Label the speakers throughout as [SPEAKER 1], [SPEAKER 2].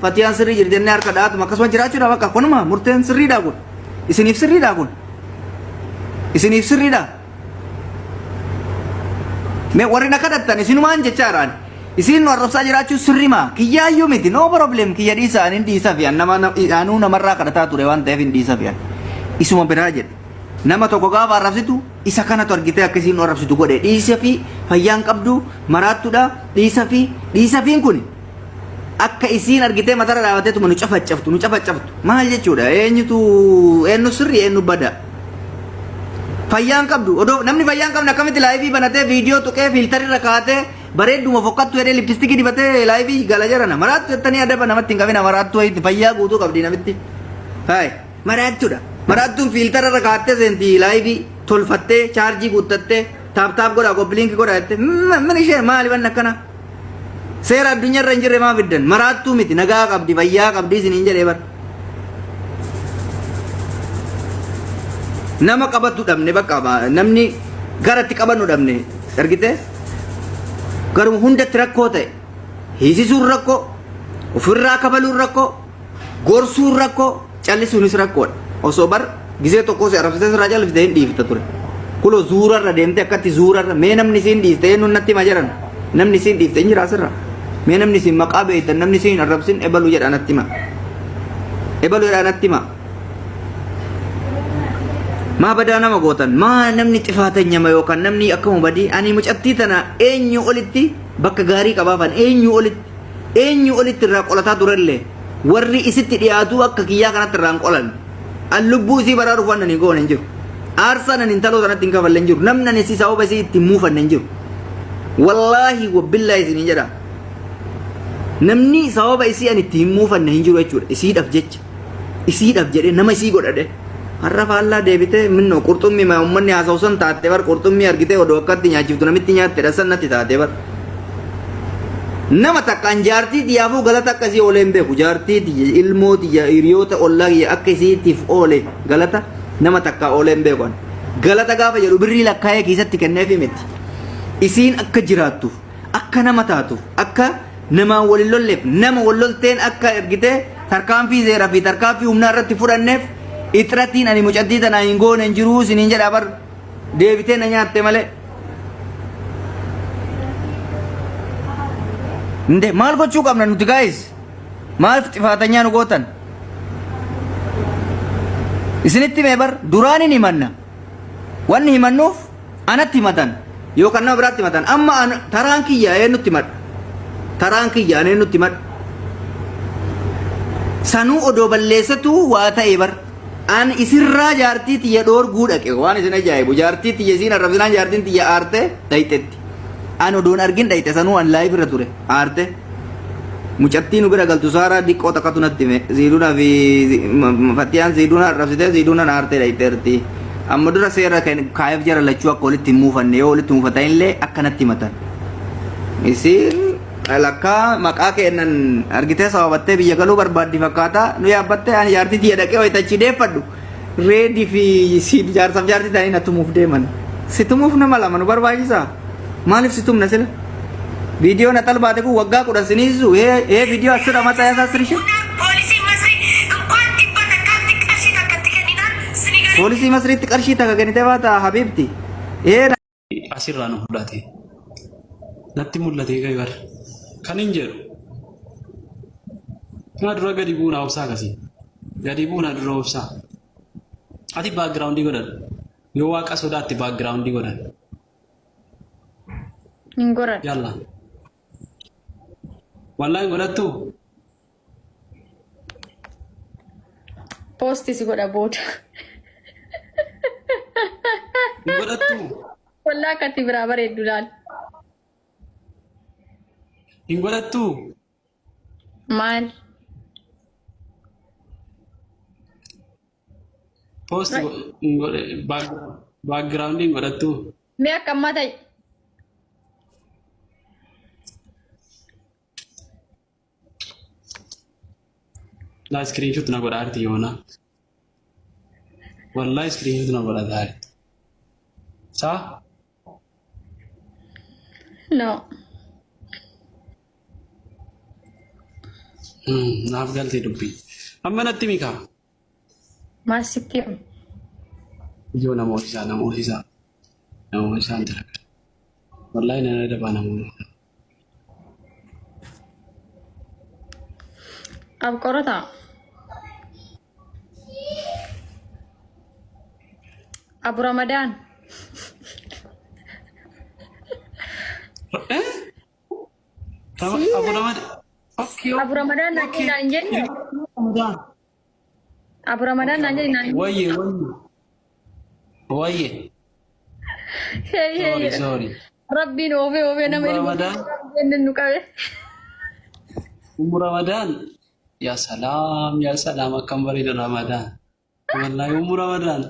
[SPEAKER 1] Fatiyaan sirrii jirti inni harka dhaatuma akkasuma jiraachuudha bakka kunuma murteen sirriidha kun isiniif sirriidha kun isiniif sirriidha mee warri na kadhattan isinumaan jechaadhaan isin warrabsaa jiraachuu sirrima kiyyaayyuu miti no problem kiyya dhiisa ani dhiisa fi anuu namarraa kadhataa ture waan ta'eef hin dhiisa fi isuma biraa jedhe nama tokko gaafa arrabsitu isa kanatu argitee akka isin arrabsitu godhe dhiisa fi fayyaan qabdu maraattuudha dhiisa fi kun akka isin argitee matara dhaabateetu nu cafacaftu maal jechuudha eenyu sirri eenyu bada fayyaan qabdu odoo namni fayyaan qabna akkamitti laayivii banatee viidiyoo tuqee fiiltarii irra kaatee bareedduma fokkattu jedhee lippistikii dibatee laayivii gala jarana maraattu jettanii adaba namatti hin qabina maraattu wayitti fayyaa guutuu qabdi namitti haay maraattuudha maraattuun fiiltara irra kaattee seenti laayivii tolfattee chaarjii guuttattee taap godhaa koppilinki godhaa jettee mana ishee maali wanna akkana seera addunyaa irra hin jirre maa fiddan maraattuu miti nagaa qabdi fayyaa qabdi isiniin jedhee bar nama qabatu dhabne bakka namni garatti qabannu dhabne argite garuma hundatti rakkoo ta'e hiisisuun rakkoo ofirraa kabaluun rakkoo gorsuun rakkoo callisuunis rakkoodha osoo bar gisee tokko si arrabsitee sirraa callifte hin dhiifta ture kulo zuurarra deemte akkatti zuurarra mee namni siin dhiifte eenyuun natti hima jedhan namni siin dhiifte hin jiraa sirra mee namni siin maqaa beektan namni siin arrabsin ebaluu jedhaa natti hima maa badaa nama gootan maa namni xifaatanyama yookaan namni akkama badii ani mucattii tana eenyu olitti bakka gaarii qabaafan eenyu olitti irraa qolataa turellee warri isitti dhiyaatu akka kiyyaa kanatti irraan qolan an lubbuu isii baraa dhufan nani goone hin jiru aarsaa nan intaloo sanatti hin kafalle hin jiru namni isii sababa isii itti muufanne hin jiru wallaahi wabbillaa isinii jedha namni sababa isii an itti hin muufanne hin jiru jechuudha isiidhaaf jedhe nama isii godhadhe har'a faallaa deebitee minnoo qurxummii ma ummanni haasawsan taate bar qurxummii argitee odoo akkatti nyaachiftu namitti nyaatte dhasannatti taate bar nama takkaan jaartii xiyyaafuu galata akkasii ooleen beeku jaartii xiyya ilmoo xiyya hiriyoota ollaa kiyya akka isiitiif oole galata nama takkaa ooleen beeku galata gaafa jedhu birrii lakkaa'ee keessatti kenneefi miti isiin akka jiraattuuf akka nama taatuuf akka namaan walin lolleef nama wal lolteen akka argitee tarkaanfii seeraa fi tarkaanfii humnaa irratti fudhanneef itratiin ani mucattii tana hin goone hin jiruu isiniin jedha bar deebitee na nyaatte malee nde maal gochuu qabna nuti gaayis maal xifaatanyaa nu gootan isinitti mee bar duraan hin himanna wanni himannuuf anatti himatan yookaan nama biraatti himatan amma taraan kiyya eenyutti himadha sanuu odoo balleessatu waa ta'e bar an isirraa jaartii tiyya dhoorguu dhaqe waan isin ajaa'ibu jaartii tiyya isiin arrabsinaan jaartiin tiyya aarte dhayxetti an odoon argin dhayxe sanuu an laayif irra ture aarte mucattii nu bira galtu saaraa diqqoo takkatu natti hime ziidunaa fi fattiyaan ziidunaa arrabsitee ziidunaan aarte dhayxeerti amma dura seera kaayef jara lachuu akka walitti hin muufanne yoo walitti muufatan illee akkanatti himatan isiin lakkaa maqaa kennan argitee sababattee biyya galuu barbaaddi fakkaata nu yaabbattee ani jaartii tiyya dhaqee wayitachi deeffadhu reedii fi siid jaarsaaf jaartii ta'anii na tumuuf deeman si tumuuf nama lama nu barbaachisaa maaliif si tumna sila viidiyoo na xalbaate kun waggaa 10 siniisu viidiyoo asirra mataa yaasaa sirishe poolisii masriitti qarshii takka kennitee baata habiibti
[SPEAKER 2] asirraa nu fudhate natti mul'ate gayyar kan hin jedhu na dura gadi buuna obsaa kasii gadi buuna dura obsaa ati baakgiraawundii godhan yoo waaqa sodaatti baakgiraawundii godhan
[SPEAKER 3] hin godhan
[SPEAKER 2] yalla wallahi godhattu
[SPEAKER 3] poosti si godha booda
[SPEAKER 2] hin godhattu
[SPEAKER 3] wallaa katti biraa bareeddu laal
[SPEAKER 2] hin godhattu
[SPEAKER 3] maal
[SPEAKER 2] post background hin godhattu
[SPEAKER 3] mee akka ammaa ta'e
[SPEAKER 2] la screenshot na godha arti yoona wallahi screenshot na godha daari sa
[SPEAKER 3] no
[SPEAKER 2] naaf galtee dubbii. Amma natti mikaa.
[SPEAKER 3] Maal sitti himu?
[SPEAKER 2] Ijoo nama hoosisaa nama hoosisaa hin dalagan. Wallaahi nana dabaa namoonni.
[SPEAKER 3] Abqorata. Abu Ramadan.
[SPEAKER 2] Abu Ramadan.
[SPEAKER 3] Abu Ramadan naan jenni. Abu Ramadan naan jenni naan.
[SPEAKER 2] Wayye. Sorry.
[SPEAKER 3] Rabbiin oofee nama ilmu nu qabe.
[SPEAKER 2] Ramadan. Ya salam akkam bareeda Ramadan. Wallahi Ramadan.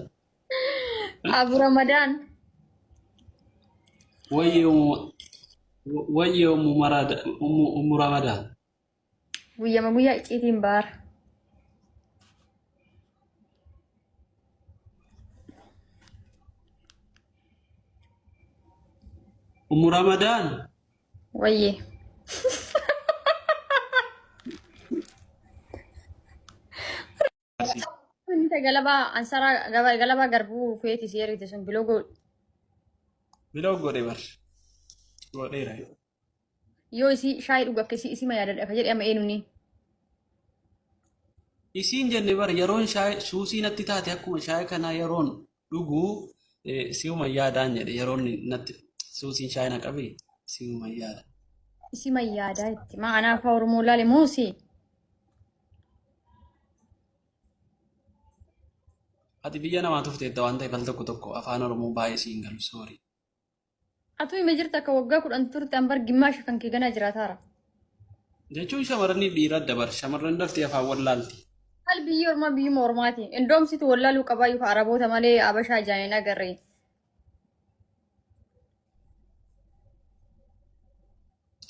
[SPEAKER 3] Abu Ramadan.
[SPEAKER 2] Wayye Ramadan.
[SPEAKER 3] Guyyaa icciitiin baara.
[SPEAKER 2] Ramadan.
[SPEAKER 3] Wayye. Ini galaba ansara galaba garbuu feeti seerite sun bilogo.
[SPEAKER 2] Bilogo dee bar. Godheera.
[SPEAKER 3] Yoo isi shaayii dhugu akka isi ma yaadadha ka jedhe amma eenyuuni.
[SPEAKER 2] Isiin jenne bar yeroon suusii natti taate akkuma shaayii kanaa yeroon dhuguu si'uma yaadaan jedhe yeroon natti suusiin shaayii na qabee si'uma yaada.
[SPEAKER 3] Isi ma yaadaa itti ma'anaa afaa Oromoo laale muusi.
[SPEAKER 2] Ati biyya namaa tufteetta waan ta'eef al tokko afaan Oromoo baay'ee siin galu soorii.
[SPEAKER 3] Atu hime jirta akka waggaa 10 turte ambar gimmaasha kan kee ganaa jiraataara.
[SPEAKER 2] Jechuun shamarranii dhiira dabar shamarran daftee afaan wallaalti.
[SPEAKER 3] Hal biyyi ormaa biyyuma ormaati. Indoomsitu wallaaluu qabaa yoo araboota malee abashaa jaanina garree.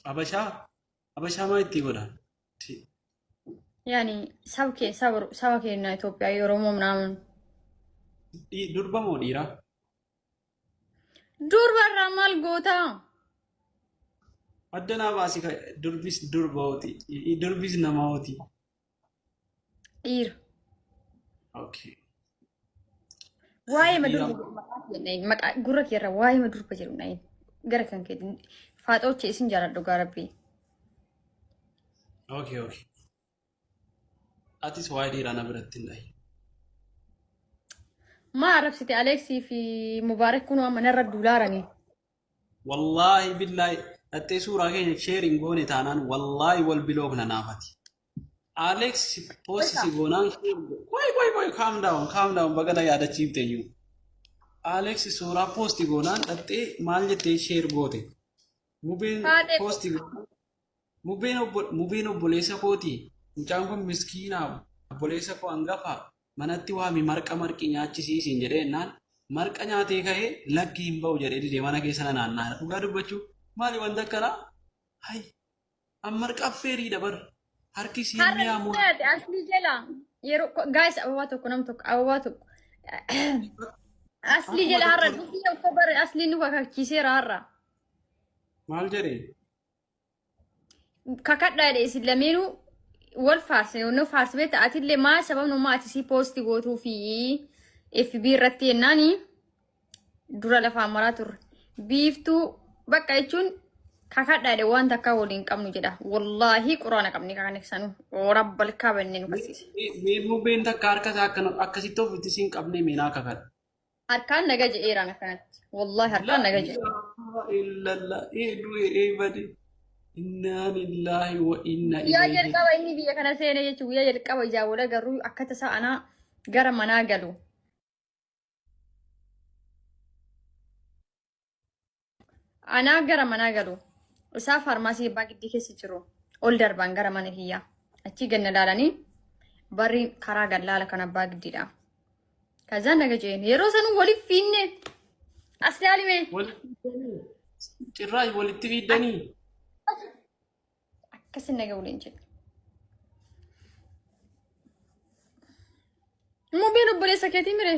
[SPEAKER 2] Abashaa maa itti godhan?
[SPEAKER 3] Yani saba keenya Itoophiyaa Oromoo ምናምን
[SPEAKER 2] durba moo dhiira?
[SPEAKER 3] Durba irraa maal goota?
[SPEAKER 2] Addanaa baasii durbis durbooti. Durbis namaoti.
[SPEAKER 3] Dhiira.
[SPEAKER 2] Okay.
[SPEAKER 3] Waa'ee maqaa gurra keerra waa'ee durba jedhu na'in gara kan keetiin faaxoochee isin jaaladhu gaarabbii.
[SPEAKER 2] Okay. Atis waa'ee dhiiraa na biratti hin dhahin.
[SPEAKER 3] Ma arabsite Alexii fi Mubaarak kun amma narra duulaarani.
[SPEAKER 2] Wallaahi billaahi dhattee suuraa keenya sheeriin goone taanaan wallaahi wal biloogna naafati. Alex poosisi goonaan qoy calm down bagana yaadachiifte iyyuu. Alex suuraa poosti goonaan dhattee maal jettee sheer goote. Mubeen poosti mubeen obboleessa kooti. Mucaan kun miskiinaa obboleessa koo hangafaa. Manatti waami marqi nyaachisiisiin jedhee naan marqa nyaatee ka'ee lakki hin ba'u jedhee didee mana keessa naannaa dhugaa dubbachuu maali wanta akkanaa hay an marqa affeerii dabar harki siin mi'aamu.
[SPEAKER 3] Asli jala yeroo gaayis ababaa tokko nam tokko ababaa tokko asli jala har'a dhufii akka bare asli nu kakkiiseera har'a.
[SPEAKER 2] Maal jedhee?
[SPEAKER 3] Kakadhaadhe isin lameenuu. Wal faarse no faarse beta atille ma sabab no ma atisi posti gootuu fi FB irratti yennaani dura lafa maraa turre biiftuu bakka jechuun kakadhaadhe waan takka waliin qabnu jedha wallaahi quraana qabni kan ibsanu rabbal kaabannee nu barsiise.
[SPEAKER 2] Mubeen takka harkata akkasitti ofitti siin qabnee meenaa kakadha.
[SPEAKER 3] Harkaan naga jedheeraan akkanatti wallaahi harkaan naga jedhe.
[SPEAKER 2] Inna lillahi wa inna
[SPEAKER 3] ilayhi. Yaa jalqaba inni biyya kana seene jechuun guyyaa jalqaba ijaawwala garuu akka tasaa anaa gara manaa galu. Anaa gara manaa galu. Isaa faarmaasii abbaa giddii keessa jiru. Ol darbaan gara mana hiyyaa. Achi ganna laalanii barri karaa gallaala kan abbaa giddiidha. Kazaan naga jeen yeroo sanuu waliif fiinne as yaalime.
[SPEAKER 2] Cirraa walitti fiiddanii.
[SPEAKER 3] Akkasin naga waliin jedhu. Mubeen obboleessa keetii mire.